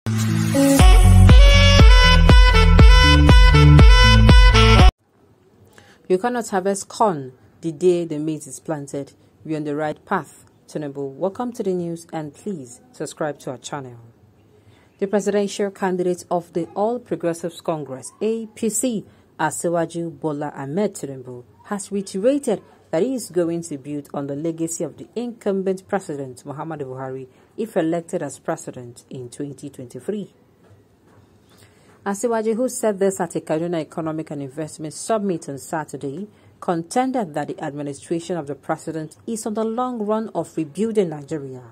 You cannot harvest corn the day the maize is planted. We're on the right path. Tinubu, welcome to the news and please subscribe to our channel. The presidential candidate of the All Progressives Congress, APC, Asiwaju Bola Ahmed Tinubu, has reiterated that he is going to build on the legacy of the incumbent president, Muhammadu Buhari, if elected as president in 2023. Asiwaju, who said this at a Kaduna Economic and Investment Summit on Saturday, contended that the administration of the president is on the long run of rebuilding Nigeria.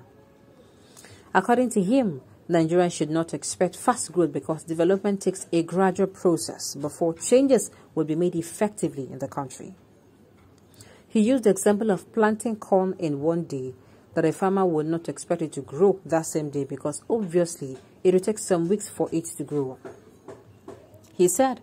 According to him, Nigerians should not expect fast growth because development takes a gradual process before changes will be made effectively in the country. He used the example of planting corn in one day, that a farmer would not expect it to grow that same day because obviously it will take some weeks for it to grow. He said,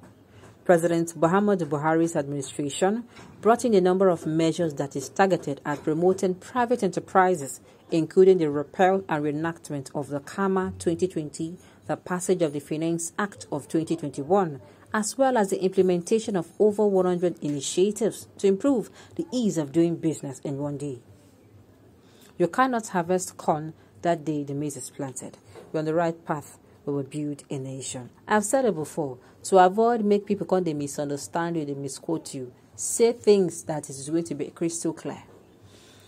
President Muhammadu Buhari's administration brought in a number of measures that is targeted at promoting private enterprises, including the repeal and reenactment of the KAMA 2020, the passage of the Finance Act of 2021, as well as the implementation of over 100 initiatives to improve the ease of doing business in one day. You cannot harvest corn that day the maize is planted. We're on the right path. We will build a nation. I've said it before. To avoid make people come, they misunderstand you, they misquote you. Say things that is going to be crystal clear.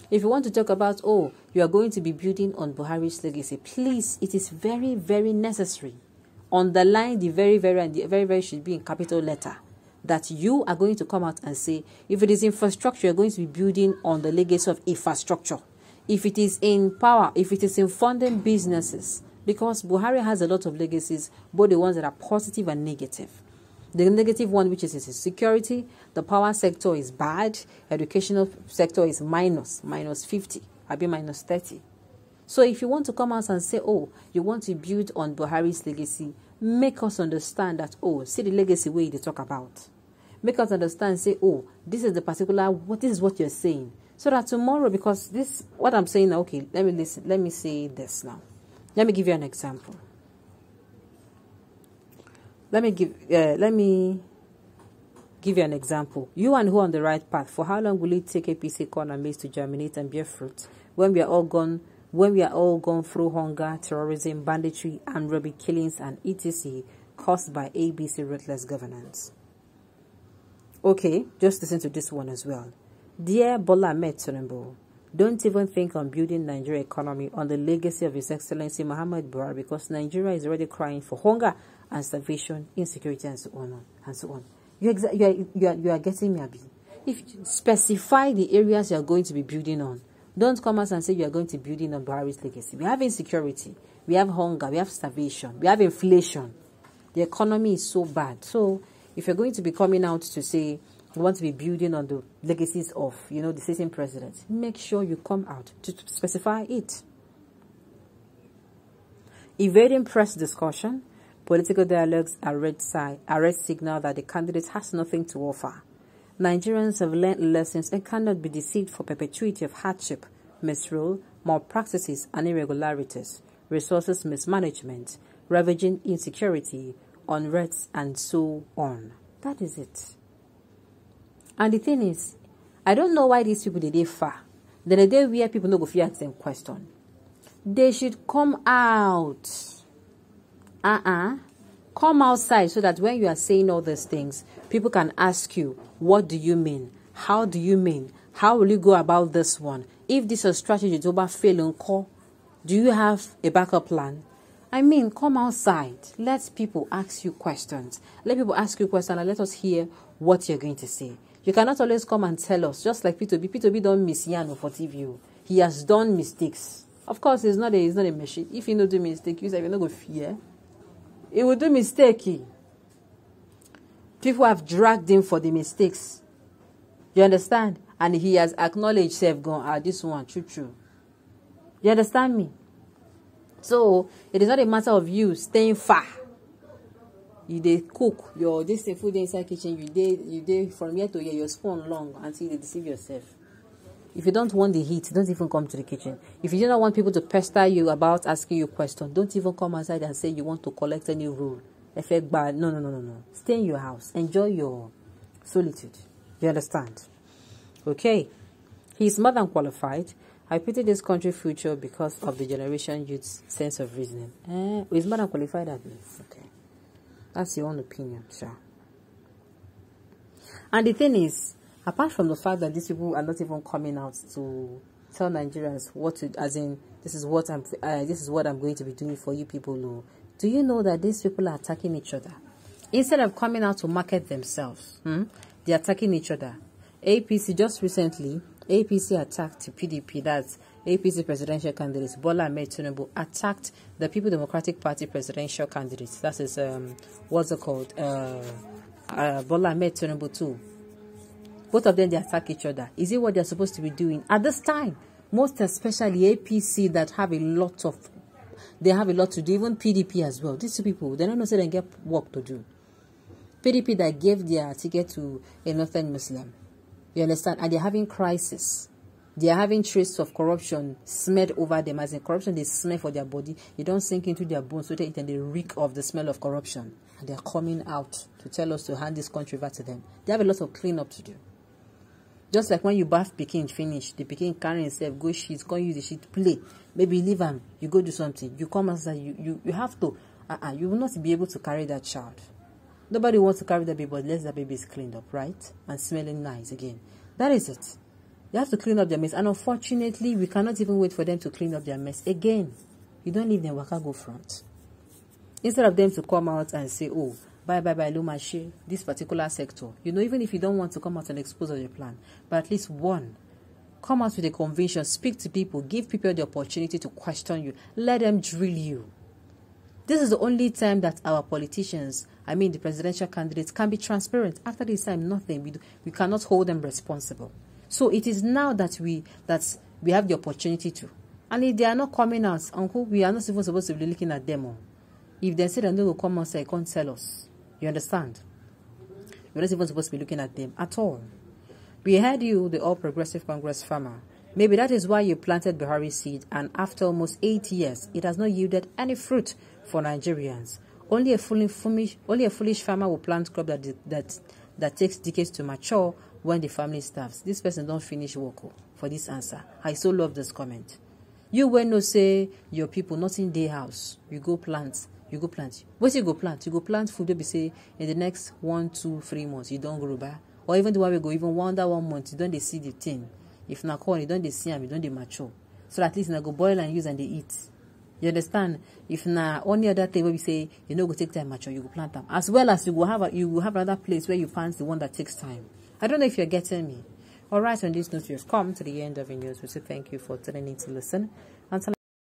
If you want to talk about, oh, you are going to be building on Buhari's legacy, please, it is very, very necessary. Underline the very, very, and the very, very should be in capital letter. That you are going to come out and say, if it is infrastructure, you're going to be building on the legacy of infrastructure. If it is in power, if it is in funding businesses, because Buhari has a lot of legacies, both the ones that are positive and negative. The negative one, which is security, the power sector is bad, educational sector is minus 50, I'll be minus 30. So if you want to come out and say, oh, you want to build on Buhari's legacy, make us understand that, oh, see the legacy way they talk about. Make us understand, say, oh, this is the particular, this is what you're saying. So that tomorrow, because this, what I'm saying now, okay, let me say this now. Let me give you an example. Let me give you an example. You and who on the right path? For how long will it take APC corn and maize to germinate and bear fruit? When we are all gone through hunger, terrorism, banditry, and robbery killings and etc. caused by ABC ruthless governance. Okay, just listen to this one as well. Dear Bola Ahmed Tinubu, don't even think on building Nigeria economy on the legacy of His Excellency Muhammad Buhari because Nigeria is already crying for hunger and starvation, insecurity, and so on and so on. You are getting me, Abi. If you specify the areas you are going to be building on, don't come out and say you are going to be building on Buhari's legacy. We have insecurity, we have hunger, we have starvation, we have inflation. The economy is so bad. So if you're going to be coming out to say you want to be building on the legacies of, the sitting president, make sure you come out to specify it. Evading press discussion, political dialogues are red signal that the candidate has nothing to offer. Nigerians have learned lessons and cannot be deceived for perpetuity of hardship, misrule, malpractices and irregularities, resources mismanagement, ravaging insecurity, unrest, and so on. That is it. And the thing is, I don't know why these people they far. Then the day where people no go fear ask them question. They should come out. Come outside so that when you are saying all these things, people can ask you, what do you mean? How do you mean? How will you go about this one? If this is a strategy to over fail and call, do you have a backup plan? I mean, come outside. Let people ask you questions. Let people ask you questions and let us hear what you're going to say. You cannot always come and tell us, just like P2B. P2B don't miss Yano for TV. He has done mistakes. Of course, he's not a machine. If he not do mistake, you say you're not going to fear. He will do mistake. People have dragged him for the mistakes. You understand? And he has acknowledged self gone, this one, true. You understand me? So, it is not a matter of you staying far. You dey cook your this food inside kitchen, you dey from here to here, your spoon long until you deceive yourself. If you don't want the heat, don't even come to the kitchen. If you do not want people to pester you about asking you questions, don't even come outside and say you want to collect any rule. Effect bad. No. Stay in your house. Enjoy your solitude. You understand? Okay. He's more than qualified. I pity this country future because of the generation youth's sense of reasoning. He's more than qualified at least. Okay. That's your own opinion, sure. And the thing is, apart from the fact that these people are not even coming out to tell Nigerians what to, as in, this is what I'm going to be doing for you people. No. Do you know that these people are attacking each other? Instead of coming out to market themselves, they're attacking each other. APC, just recently, APC attacked PDP, that's APC presidential candidates. Bola Ahmed Tinubu attacked the People Democratic Party presidential candidates. That is, what's it called? Bola Ahmed Tinubu too. Both of them, they attack each other. Is it what they're supposed to be doing? At this time, most especially APC that have a lot to do, even PDP as well. These two people, they don't know so they get work to do. PDP that gave their ticket to a northern Muslim. You understand? And they're having crisis. They are having traces of corruption smeared over them. As in corruption, they smell for their body. You don't sink into their bones, so they reek of the smell of corruption. And they're coming out to tell us to hand this country over to them. They have a lot of cleanup to do. Just like when you bath Pekin finish, the Pekin carrying himself, go shit, go use the shit, play. Maybe leave him, you go do something. You come outside, you have to. You will not be able to carry that child. Nobody wants to carry that baby unless that baby is cleaned up, right? And smelling nice again. That is it. They have to clean up their mess. And unfortunately, we cannot even wait for them to clean up their mess. Again, you don't leave them, waka go front. Instead of them to come out and say, oh, bye, Lumashi, this particular sector. You know, even if you don't want to come out and expose your plan, but at least one, come out with a conviction, speak to people, give people the opportunity to question you. Let them drill you. This is the only time that our politicians, I mean the presidential candidates, can be transparent. After this time, nothing. We cannot hold them responsible. So it is now that we have the opportunity to. And if they are not coming out, uncle, we are not even supposed to be looking at them. If they say that they will come outside, can't tell us. You understand? We're not even supposed to be looking at them at all. We heard you, the All Progressive Congress farmer. Maybe that is why you planted Buhari seed, and after almost 8 years, it has not yielded any fruit for Nigerians. Only a foolish farmer will plant crop that takes decades to mature when the family starves. This person don't finish work for this answer. I so love this comment. You when no say your people not in their house, you go plant. What you go plant? You go plant food. They say in the next 1, 2, 3 months you don't grow back, or even the one we go even 1 month you don't they see the thing. If not corn, you don't they see them, you don't they mature. So at least na go boil and use and they eat. You understand? If na only other thing where we say you know go take time mature, you go plant them. As well as you will have another place where you plant the one that takes time. I don't know if you're getting me. Alright, on this note, we have come to the end of the news. We say thank you for tuning in to listen. Until